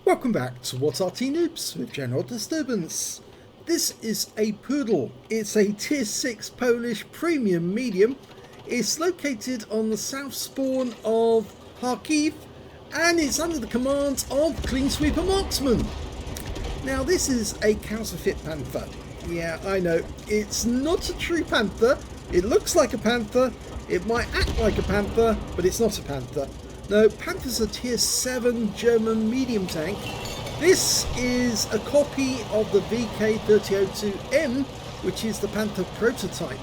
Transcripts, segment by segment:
Welcome back to What's Arty Noobs with General Disturbance. This is a Pudel. It's a tier 6 Polish premium medium. It's located on the south spawn of Kharkov and it's under the command of Clean Sweeper Marksman. Now this is a counterfeit panther. Yeah, I know, it's not a true panther. It looks like a panther, it might act like a panther, but it's not a panther. No, Panther's a tier 7 German medium tank. This is a copy of the VK3002M, which is the Panther prototype.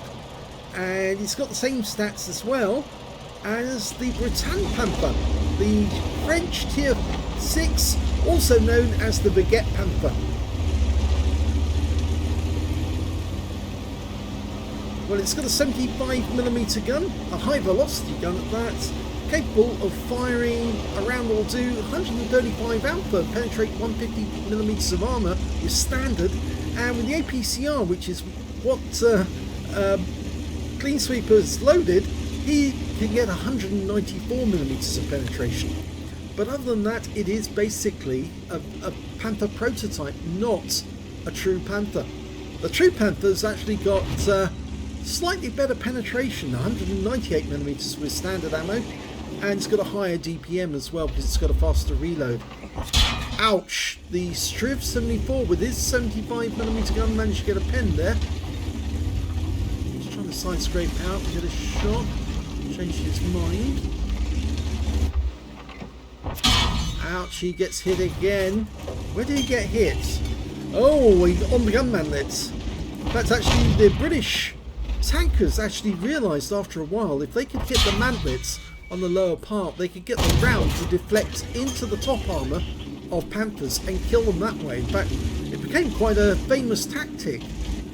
And it's got the same stats as well as the Britann Panther, the French tier 6, also known as the Baguette Panther. Well, it's got a 75mm gun, a high velocity gun at that, capable of firing around or do 135 alpha, penetrate 150mm of armour with standard, and with the APCR, which is what Clean Sweeper's loaded, he can get 194mm of penetration. But other than that, it is basically a Panther prototype, not a true Panther. The true Panther's actually got slightly better penetration, 198mm with standard ammo, and it's got a higher DPM as well because it's got a faster reload. Ouch! The Striv 74 with his 75mm gun managed to get a pen there. Just trying to side scrape out to get a shot. Changed his mind. Ouch! He gets hit again. Where did he get hit? Oh, on the gunman lid. That's actually the British tankers actually realised after a while if they could hit the mantlets on the lower part, they could get the round to deflect into the top armour of Panthers and kill them that way. In fact, it became quite a famous tactic,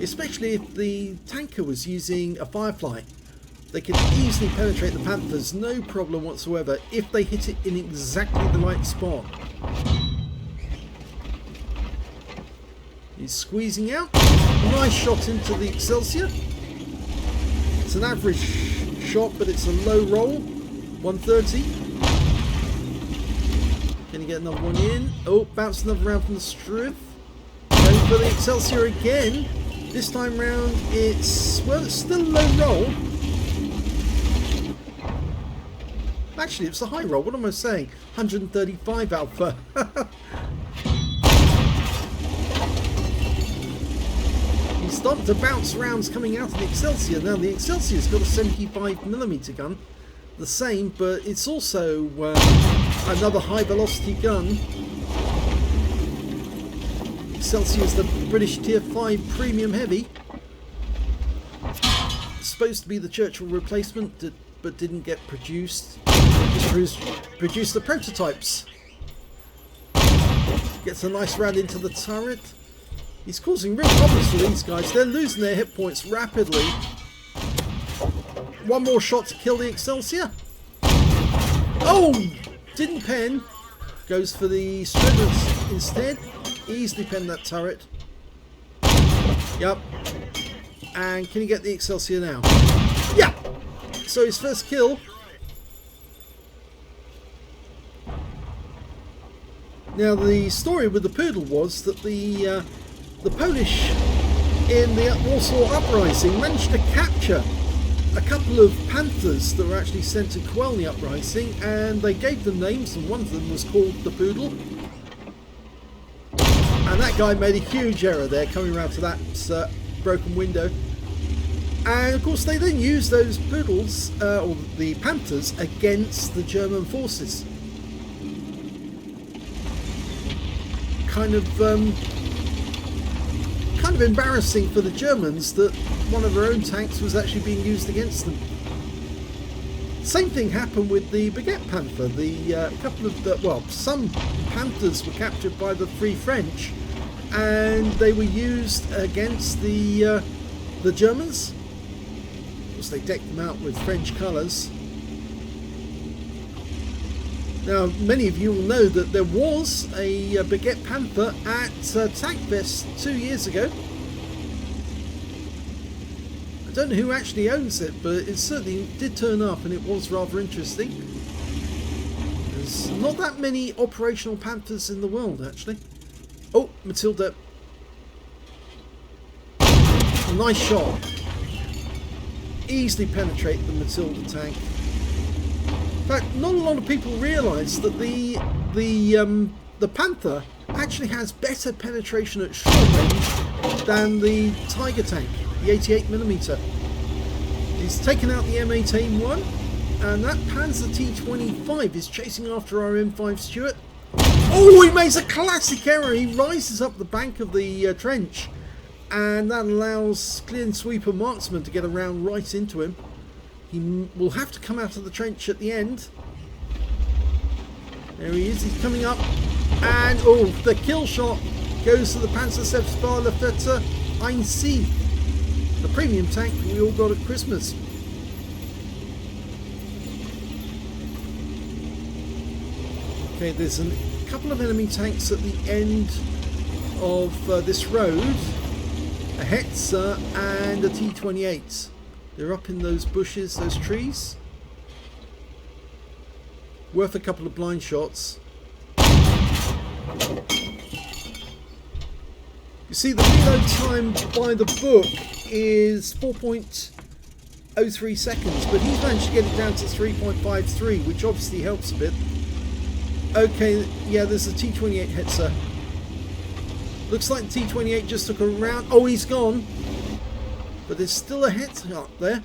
especially if the tanker was using a Firefly. They could easily penetrate the Panthers, no problem whatsoever, if they hit it in exactly the right spot. He's squeezing out. Nice shot into the Excelsior. It's an average shot, but it's a low roll. 130. Can you get another one in? Oh, bounce another round from the Striv. Going for the Excelsior again. This time round it's, well, it's still a low roll. Actually, it's a high roll. What am I saying? 135 alpha. He's starting to bounce rounds coming out of the Excelsior. Now the Excelsior's got a 75mm gun. The same, but it's also another high velocity gun. Excelsior is the British tier 5 premium heavy. It's supposed to be the Churchill replacement, but didn't get produced. Just produced the prototypes. Gets a nice round into the turret. He's causing real problems for these guys. They're losing their hit points rapidly. One more shot to kill the Excelsior. Oh! Didn't pen. Goes for the Striv instead. Easily penned that turret. Yep. And can he get the Excelsior now? Yeah! So his first kill. Now the story with the Pudel was that the Polish in the Warsaw Uprising managed to capture a couple of Panthers that were actually sent to quell the uprising, and they gave them names, and one of them was called the Pudel. And that guy made a huge error there coming around to that broken window. And of course they then used those Pudels, or the Panthers, against the German forces. Kind of embarrassing for the Germans that one of their own tanks was actually being used against them. Same thing happened with the Baguette Panther. Some Panthers were captured by the Free French, and they were used against the Germans. Of course, they decked them out with French colours. Now, many of you will know that there was a Baguette Panther at Tankfest 2 years ago. I don't know who actually owns it, but it certainly did turn up and it was rather interesting. There's not that many operational Panthers in the world, actually. Oh, Matilda. Nice shot. Easily penetrate the Matilda tank. In fact, not a lot of people realise that the Panther actually has better penetration at short range than the Tiger tank, the 88mm. He's taken out the M18-1, and that Panzer T25 is chasing after our M5 Stuart. Oh, he makes a classic error. He rises up the bank of the trench, and that allows Clean Sweeper Marksman to get around right into him. He will have to come out of the trench at the end. There he is, he's coming up. And, oh, the kill shot goes to the Panzer Selbstbauerfetzer 1C, the premium tank we all got at Christmas. Okay, there's a couple of enemy tanks at the end of this road. A Hetzer and a T28. They're up in those bushes, those trees. Worth a couple of blind shots. You see, the reload time by the book is 4.03 seconds, but he's managed to get it down to 3.53, which obviously helps a bit. Okay, yeah, there's a T28 Hetzer. Looks like the T28 just took a round. Oh, he's gone. But there's still a Hetzer up there.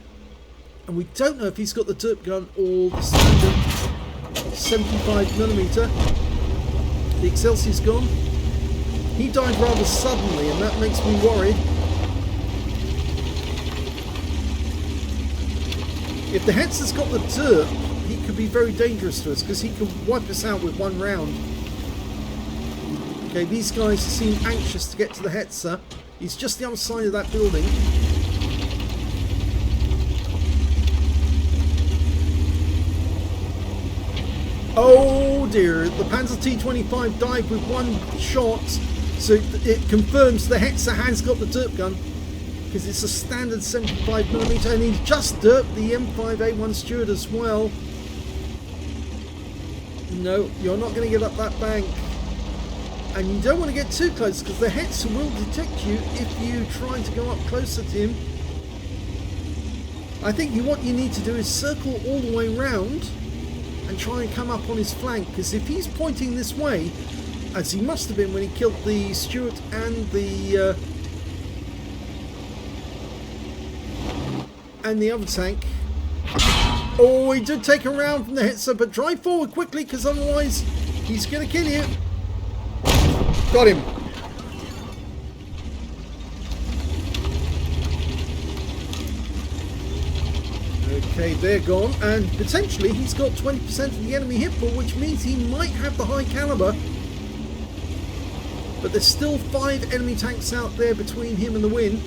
And we don't know if he's got the derp gun or the standard 75mm. The Excelsier's gone. He died rather suddenly, and that makes me worried. If the Hetzer's got the derp, he could be very dangerous to us, because he can wipe us out with one round. Okay, these guys seem anxious to get to the Hetzer. He's just the other side of that building. Oh dear, the Panzer T25 died with one shot, so it confirms the Hetzer has got the derp gun, because it's a standard 75mm, and he's just derped the M5A1 Stuart as well. No, you're not going to get up that bank. And you don't want to get too close, because the Hetzer will detect you if you try to go up closer to him. I think what you need to do is circle all the way round and try and come up on his flank, because if he's pointing this way, as he must have been when he killed the Stuart and the other tank. Oh, he did take a round from the Hetzer, but drive forward quickly, because otherwise he's going to kill you. Got him. Okay, they're gone, and potentially he's got 20% of the enemy hit pool, which means he might have the high caliber. But there's still 5 enemy tanks out there between him and the win.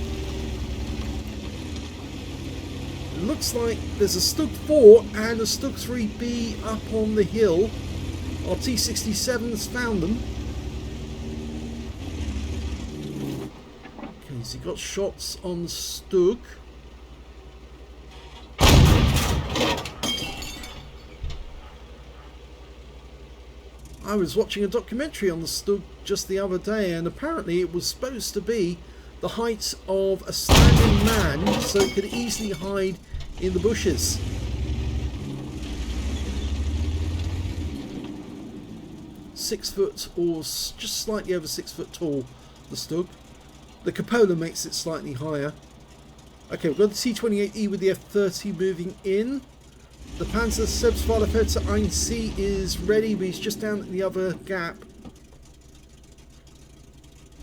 It looks like there's a Stug 4 and a Stug 3B up on the hill. Our T-67's found them. Okay, so he got shots on the Stug. I was watching a documentary on the Stug just the other day, and apparently it was supposed to be the height of a standing man, so it could easily hide in the bushes. Six foot, or just slightly over 6 foot tall, the Stug. The cupola makes it slightly higher. Okay, we've got the T28E with the F30 moving in. The Panzer Selbstbauerfetzer 1C is ready, but he's just down at the other gap.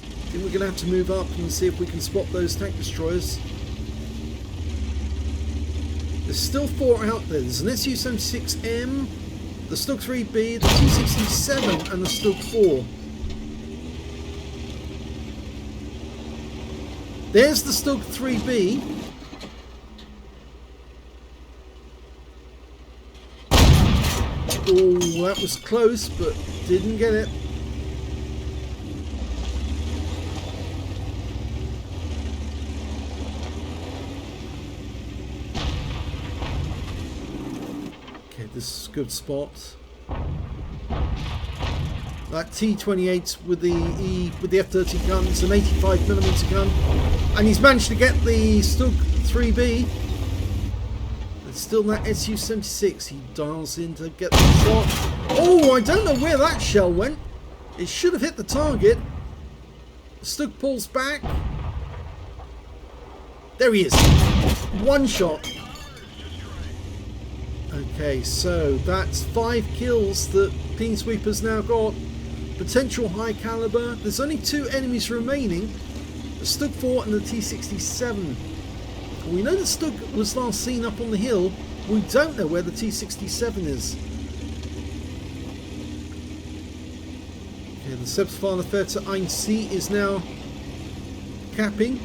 I think we're going to have to move up and see if we can spot those tank destroyers. There's still 4 out there. There's an Su-76M, the Stug 3B, the T-67 and the Stug 4. There's the Stug 3B. Oh, that was close, but didn't get it. Okay, this is a good spot. That T28 with the F-30 gun. It's an 85mm gun, and he's managed to get the Stug 3B. It's still that Su-76. He dials in to get the shot. Oh, I don't know where that shell went. It should have hit the target. Stug pulls back. There he is. One shot. Okay, so that's 5 kills that Peaceweeper's now got. Potential high caliber. There's only 2 enemies remaining. The Stug 4 and the T67. We know the Stug was last seen up on the hill. We don't know where the T67 is. Okay, the Selbstfahrerfährte 1C is now capping.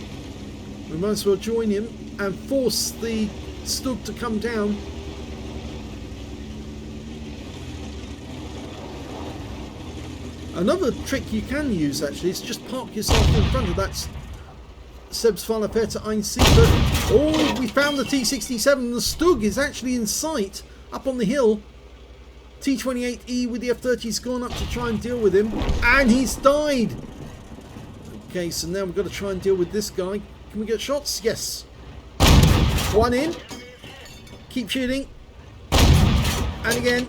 We might as well join him and force the Stug to come down. Another trick you can use actually is just park yourself in front of that Selbstfahrerfährte 1C. But oh, we found the T67. The Stug is actually in sight up on the hill. T28E with the F-30's gone up to try and deal with him, and he's died. Okay, so now we've got to try and deal with this guy. Can we get shots? Yes. One in. Keep shooting. And again.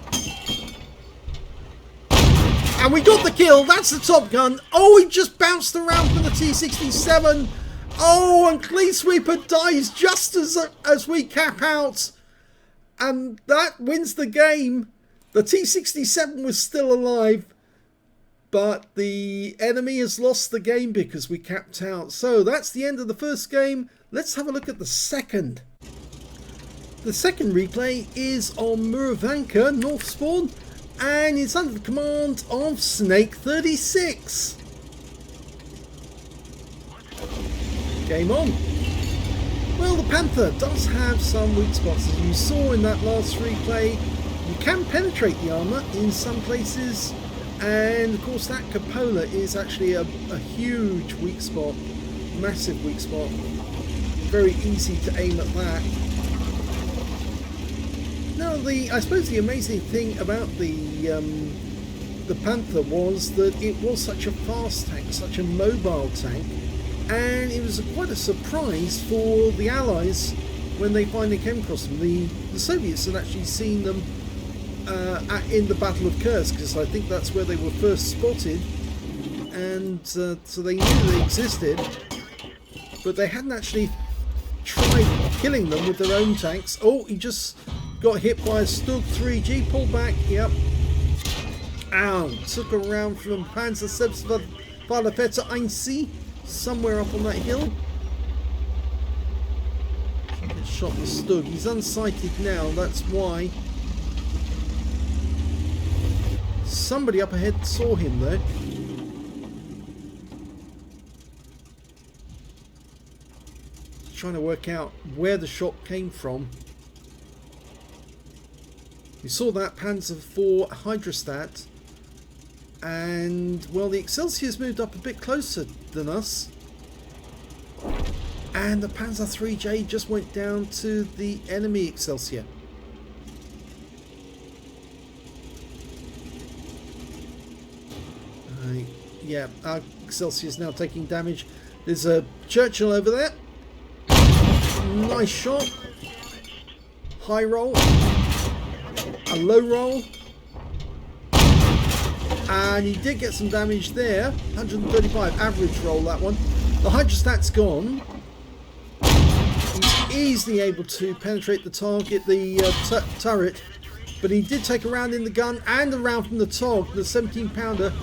And we got the kill. That's the Top Gun. Oh, he just bounced around from the T67. Oh, and Clean Sweeper dies just as we cap out. And that wins the game. The T67 was still alive. But the enemy has lost the game because we capped out. So that's the end of the first game. Let's have a look at the second. The second replay is on Murovanka, North Spawn. And it's under the command of snake36. Game on. Well, the Panther does have some weak spots, as you saw in that last replay. You can penetrate the armour in some places, and of course that cupola is actually a huge weak spot, massive weak spot. Very easy to aim at that. Now, I suppose the amazing thing about the Panther was that it was such a fast tank, such a mobile tank, and it was quite a surprise for the Allies when they finally came across them. The Soviets had actually seen them in the Battle of Kursk, because I think that's where they were first spotted, and so they knew they existed, but they hadn't actually tried killing them with their own tanks. Oh, he just got hit by a Stug 3G, pull back, yep. Ow, took a round from Panzer Selbstfahrerfährte 1C, somewhere up on that hill. Get shot the Stug, he's unsighted now, that's why. Somebody up ahead saw him though. Trying to work out where the shot came from. We saw that Panzer IV Hydrostat, and well, the Excelsior's moved up a bit closer than us, and the Panzer 3J just went down to the enemy Excelsior. Yeah, our Excelsior's now taking damage. There's a Churchill over there. Nice shot. High roll. A low roll, and he did get some damage there. 135 average roll, that one. The Hydrostat's gone. He's easily able to penetrate the target, the turret, but he did take a round in the gun and a round from the TOG, the 17-pounder.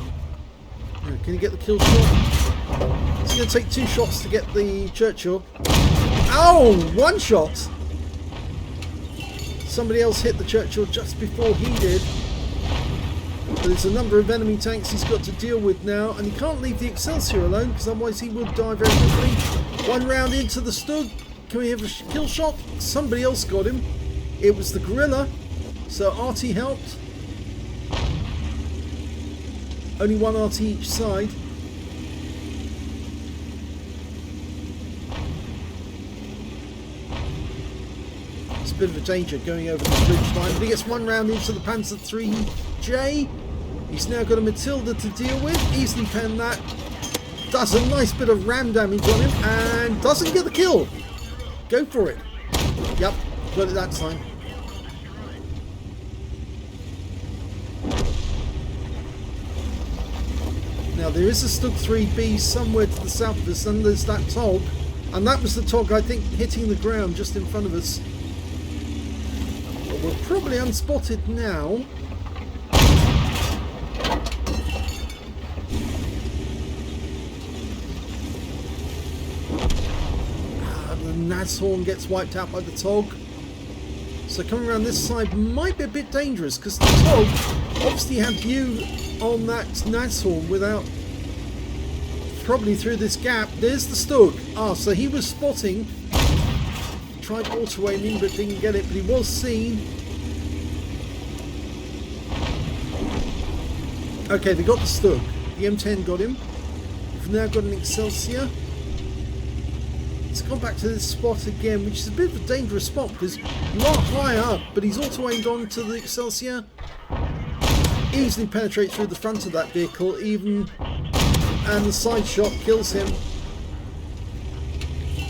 Can he get the kill shot? It's going to take 2 shots to get the Churchill. Oh, 1 shot. Somebody else hit the Churchill just before he did. But there's a number of enemy tanks he's got to deal with now, and he can't leave the Excelsior alone, because otherwise he would die very quickly. 1 round into the Stug. Can we have a kill shot? Somebody else got him. It was the Gorilla, so Arty helped. Only 1 Arty each side. Bit of a danger going over the bridge line, but he gets 1 round into the Panzer 3J. He's now got a Matilda to deal with. Easily pen that. Does a nice bit of RAM damage on him and doesn't get the kill. Go for it. Yep, got it that time. Now there is a Stug 3B somewhere to the south of us, and there's that TOG. And that was the TOG, I think, hitting the ground just in front of us. But we're probably unspotted now. The Nashorn gets wiped out by the TOG. So coming around this side might be a bit dangerous, because the TOG obviously had view on that Nashorn without, probably through this gap. There's the Stug. Ah, so he was spotting. Tried auto aiming but didn't get it, but he was seen. Okay, they got the Stug. The M10 got him. We've now got an Excelsior. It's gone back to this spot again, which is a bit of a dangerous spot because you are high up, but he's auto aimed on to the Excelsior. Easily penetrates through the front of that vehicle, even, and the side shot kills him.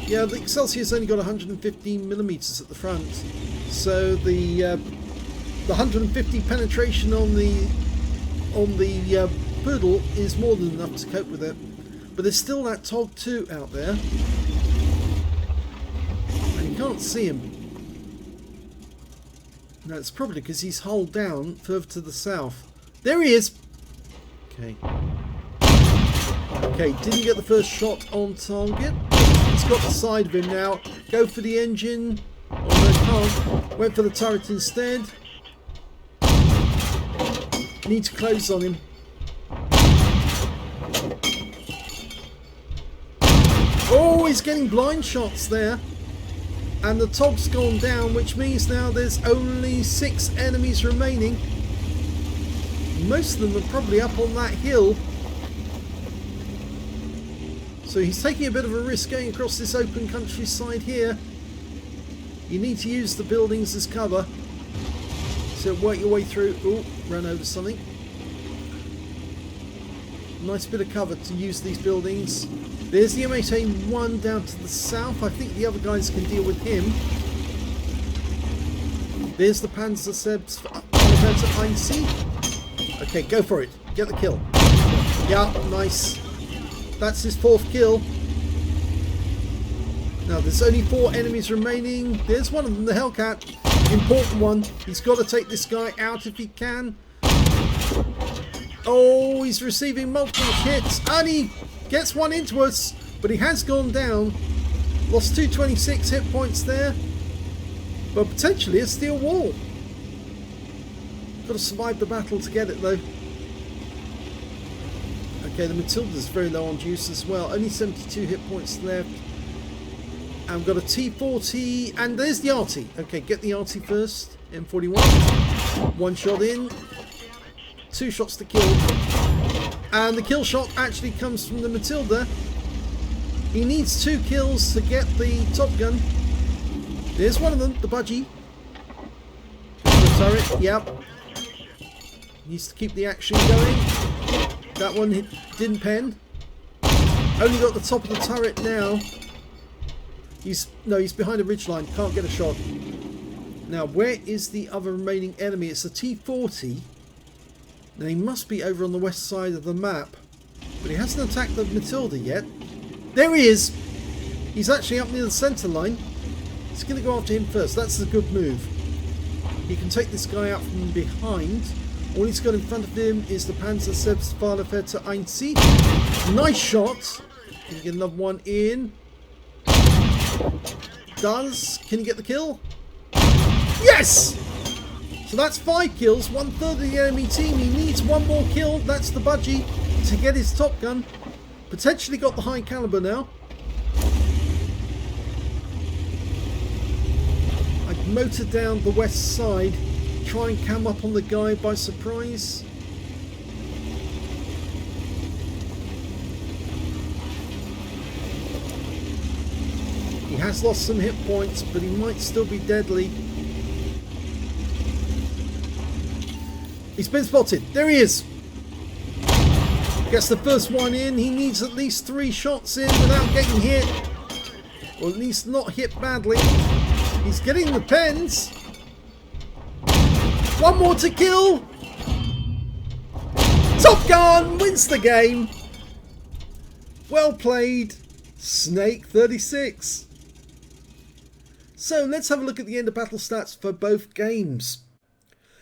Yeah, the Excelsior's only got 115mm at the front, so the 150 penetration on the Pudel is more than enough to cope with it. But there's still that TOG 2 out there, and you can't see him. No, it's probably because he's hull down further to the south. There he is! Okay. Okay, didn't get the first shot on target. He's got the side of him now. Go for the engine. Oh, no, can't. Went for the turret instead. Need to close on him. Oh, he's getting blind shots there. And the TOG's gone down, which means now there's only 6 enemies remaining. Most of them are probably up on that hill. So he's taking a bit of a risk going across this open countryside here. You need to use the buildings as cover. So work your way through. Oh, ran over something. Nice bit of cover to use these buildings. There's the M8A1 down to the south. I think the other guys can deal with him. There's the Panzer Sebs for Arty. Okay, go for it. Get the kill. Yeah, nice. That's his 4th kill. Now, there's only 4 enemies remaining. There's one of them, the Hellcat. Important one. He's got to take this guy out if he can. Oh, he's receiving multiple hits. And he gets one into us. But he has gone down. Lost 226 hit points there. But potentially a steel wall. Got to survive the battle to get it though. Okay, the Matilda's very low on juice as well. Only 72 hit points left. And we've got a T40. And there's the Arty. Okay, get the Arty first. M41. 1 shot in. 2 shots to kill. And the kill shot actually comes from the Matilda. He needs 2 kills to get the Top Gun. There's one of them, the Budgie. The turret, yep. Needs to keep the action going. That one didn't pen. Only got the top of the turret now. He's behind a ridgeline. Can't get a shot. Now, where is the other remaining enemy? It's a T40. Now, he must be over on the west side of the map. But he hasn't attacked the Matilda yet. There he is! He's actually up near the centre line. He's going to go after him first. That's a good move. He can take this guy out from behind. All he's got in front of him is the Panzer Selbstfahrerfährte 1C. Nice shot. Can you get another one in? Does. Can you get the kill? Yes! So that's 5 kills, 1/3 of the enemy team. He needs 1 more kill. That's the Budgie to get his Top Gun. Potentially got the high caliber now. I'd motor down the west side. Try and cam up on the guy by surprise. He has lost some hit points, but he might still be deadly. He's been spotted. There he is. Gets the first one in. He needs at least 3 shots in without getting hit. Or at least not hit badly. He's getting the pens. One more to kill. Top Gun wins the game. Well played, snake36. So let's have a look at the end of battle stats for both games.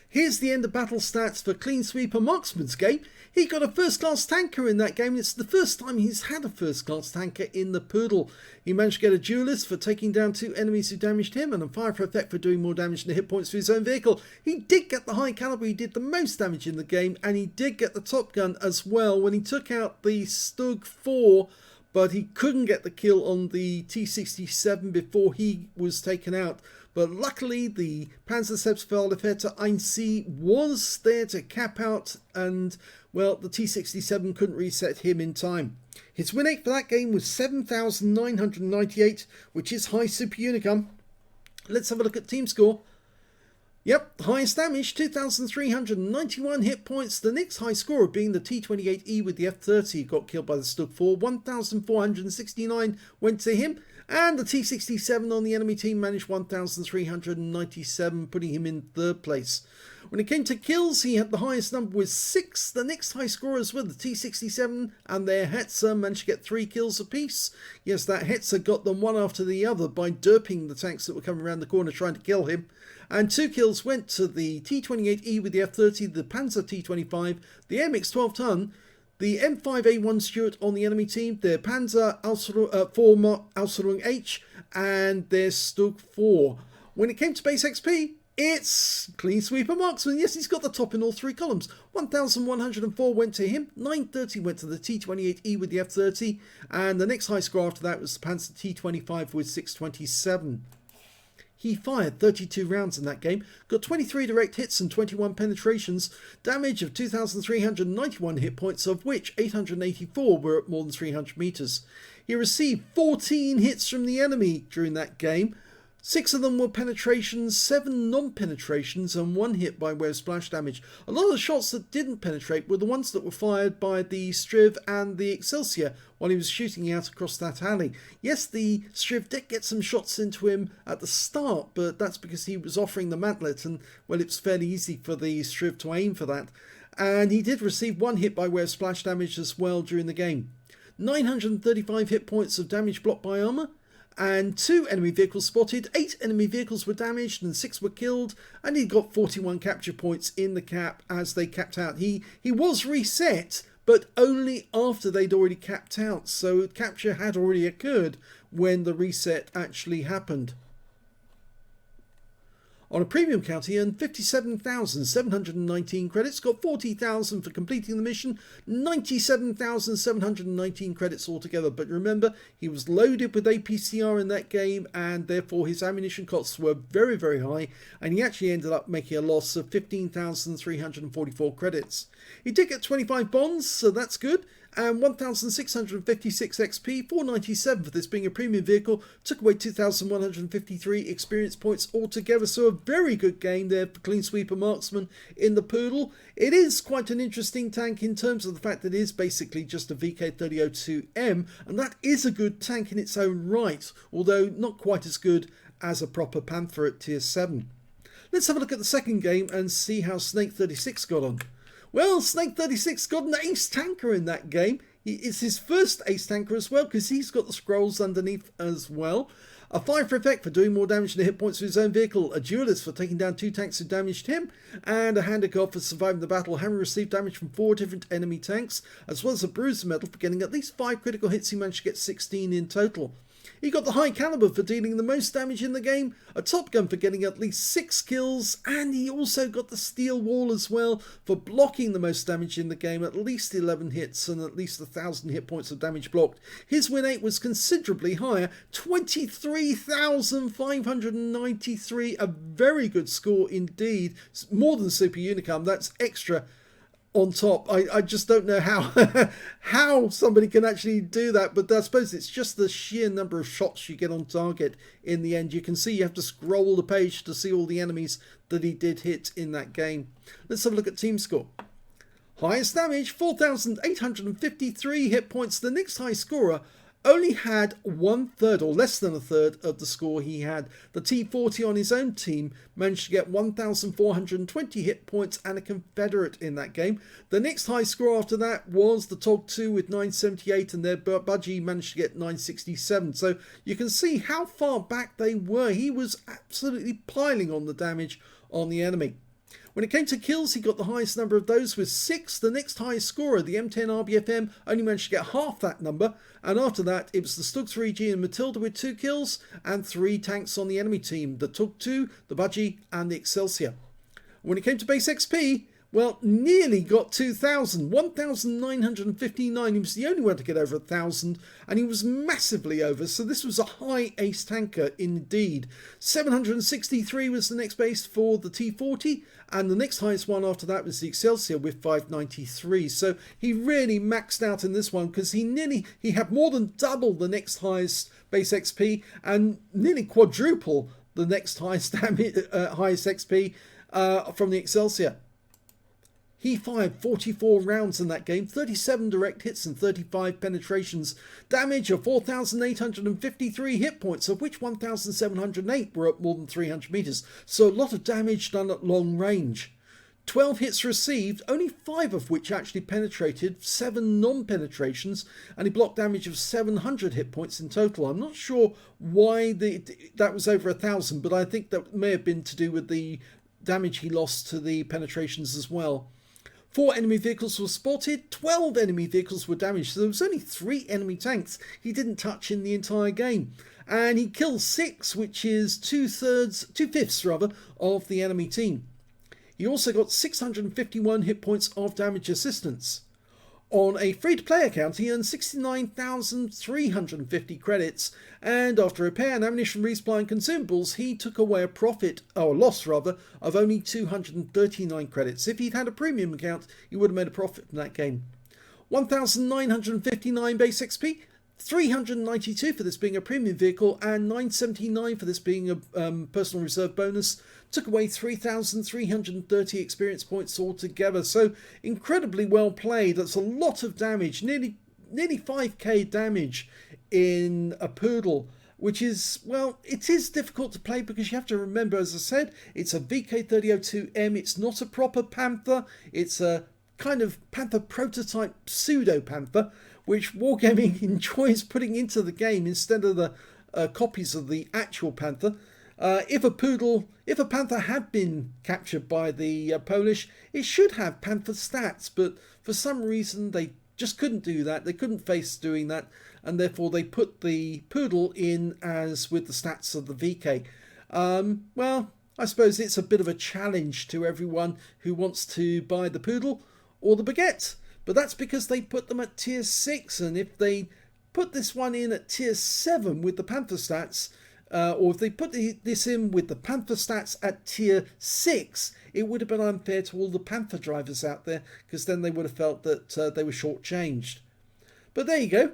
Here's the end of battle stats for Clean Sweeper Marksman's game. He got a first class tanker in that game. It's the first time he's had a first class tanker in the Pudel. He managed to get a duelist for taking down 2 enemies who damaged him, and a fire for effect for doing more damage than the hit points for his own vehicle. He did get the high caliber, he did the most damage in the game, and he did get the top gun as well when he took out the Stug 4, but he couldn't get the kill on the T67 before he was taken out. But luckily the Panzerselbstverteidiger 1C was there to cap out, and well, the T67 couldn't reset him in time. His win rate for that game was 7,998, which is high super unicum. Let's have a look at team score. Yep, highest damage, 2,391 hit points. The next high scorer being the T28E with the F30, got killed by the Stug 4. 1,469 went to him. And the T67 on the enemy team managed 1,397, putting him in 3rd place. When it came to kills, he had the highest number with 6. The next high scorers were the T67 and their Hetzer managed to get 3 kills apiece. Yes, that Hetzer got them one after the other by derping the tanks that were coming around the corner trying to kill him. And 2 kills went to the T28E with the F30, the Panzer T25, the MX 12-ton, the M5A1 Stuart on the enemy team, their Panzer 4 Ausrung H, and their Stug 4. When it came to base XP, it's Clean Sweeper Marksman. Yes, he's got the top in all 3 columns. 1,104 went to him, 930 went to the T28E with the F30, and the next high score after that was the Panzer T25 with 627. He fired 32 rounds in that game, got 23 direct hits and 21 penetrations, damage of 2,391 hit points, of which 884 were at more than 300 meters. He received 14 hits from the enemy during that game. 6 of them were penetrations, 7 non-penetrations, and 1 hit by way of splash damage. A lot of the shots that didn't penetrate were the ones that were fired by the Striv and the Excelsior while he was shooting out across that alley. Yes, the Striv did get some shots into him at the start, but that's because he was offering the mantlet, and well, it's fairly easy for the Striv to aim for that. And he did receive 1 hit by way of splash damage as well during the game. 935 hit points of damage blocked by armour, and 2 enemy vehicles spotted, 8 enemy vehicles were damaged and 6 were killed, and he got 41 capture points in the cap as they capped out. He was reset, but only after they'd already capped out, so capture had already occurred when the reset actually happened. On a premium count, he earned 57,719 credits, got 40,000 for completing the mission, 97,719 credits altogether. But remember, he was loaded with APCR in that game, and therefore his ammunition costs were very, very high, and he actually ended up making a loss of 15,344 credits. He did get 25 bonds, so that's good, and 1,656 XP, 497 for this being a premium vehicle, took away 2,153 experience points altogether, so a very good game there for Clean Sweeper Marksman in the Pudel. It is quite an interesting tank in terms of the fact that it is basically just a VK3002M, and that is a good tank in its own right, although not quite as good as a proper Panther at tier 7. Let's have a look at the second game and see how snake36 got on. Well, snake36 got an ace tanker in that game. It's his first ace tanker as well, because he's got the scrolls underneath as well. A fire for effect for doing more damage than the hit points of his own vehicle. A duelist for taking down 2 tanks who damaged him. And a handicap for surviving the battle, having received damage from 4 different enemy tanks, as well as a bruiser medal for getting at least 5 critical hits. He managed to get 16 in total. He got the high caliber for dealing the most damage in the game, a top gun for getting at least 6 kills, and he also got the steel wall as well for blocking the most damage in the game, at least 11 hits and at least 1,000 hit points of damage blocked. His win rate was considerably higher, 23,593, a very good score indeed, more than Super Unicum. That's extra on top. I just don't know how somebody can actually do that, but I suppose it's just the sheer number of shots you get on target in the end. You can see you have to scroll the page to see all the enemies that he did hit in that game. Let's have a look at team score. Highest damage, 4,853 hit points. The next high scorer only had 1/3 or less than 1/3 of the score he had. The T40 on his own team managed to get 1,420 hit points and a Confederate in that game. The next high score after that was the TOG 2 with 978, and their budgie managed to get 967. So you can see how far back they were. He was absolutely piling on the damage on the enemy. When it came to kills, he got the highest number of those with 6. The next highest scorer, the M10 RBFM, only managed to get half that number. And after that, it was the Stug 3G and Matilda with 2 kills and 3 tanks on the enemy team. The TUG 2, the Budgie and the Excelsior. When it came to base XP, well, nearly got 2,000, 1,959. He was the only one to get over 1,000, and he was massively over. So this was a high ace tanker indeed. 763 was the next base for the T40, and the next highest one after that was the Excelsior with 593. So he really maxed out in this one because he had more than double the next highest base XP and nearly quadruple the next highest highest XP from the Excelsior. He fired 44 rounds in that game, 37 direct hits and 35 penetrations. Damage of 4,853 hit points, of which 1,708 were at more than 300 meters. So a lot of damage done at long range. 12 hits received, only 5 of which actually penetrated, 7 non-penetrations, and he blocked damage of 700 hit points in total. I'm not sure why that was over 1,000, but I think that may have been to do with the damage he lost to the penetrations as well. 4 enemy vehicles were spotted, 12 enemy vehicles were damaged, so there was only 3 enemy tanks he didn't touch in the entire game. And he killed 6, which is 2/5 rather, of the enemy team. He also got 651 hit points of damage assistance. On a free-to-play account, he earned 69,350 credits, and after repair and ammunition resupply and consumables, he took away a profit, or loss rather, of only 239 credits. If he'd had a premium account, he would have made a profit from that game. 1,959 base XP, 392 for this being a premium vehicle, and 979 for this being a personal reserve bonus. Took away 3,330 experience points altogether. So incredibly well played. That's a lot of damage, nearly 5k damage in a Pudel, which is, well, it is difficult to play because you have to remember, as I said, it's a VK3002M. It's not a proper Panther. It's a kind of Panther prototype pseudo Panther, which Wargaming enjoys putting into the game instead of the copies of the actual Panther. If a Panther had been captured by the Polish, it should have Panther stats, but for some reason they just couldn't do that. They couldn't face doing that, and therefore they put the Pudel in as with the stats of the VK. Well, I suppose it's a bit of a challenge to everyone who wants to buy the Pudel or the Baguette, but that's because they put them at tier 6, and if they put this one in at tier 7 with the Panther stats, or if they put this in with the Panther stats at tier 6, it would have been unfair to all the Panther drivers out there, because then they would have felt that they were shortchanged. But there you go.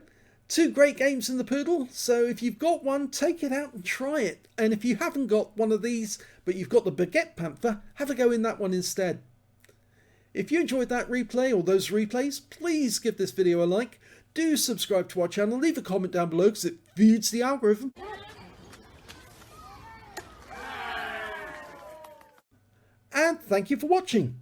2 great games in the Pudel, so if you've got one, take it out and try it. And if you haven't got one of these, but you've got the Baguette Panther, have a go in that one instead. If you enjoyed that replay or those replays, please give this video a like. Do subscribe to our channel, leave a comment down below because it feeds the algorithm. And thank you for watching.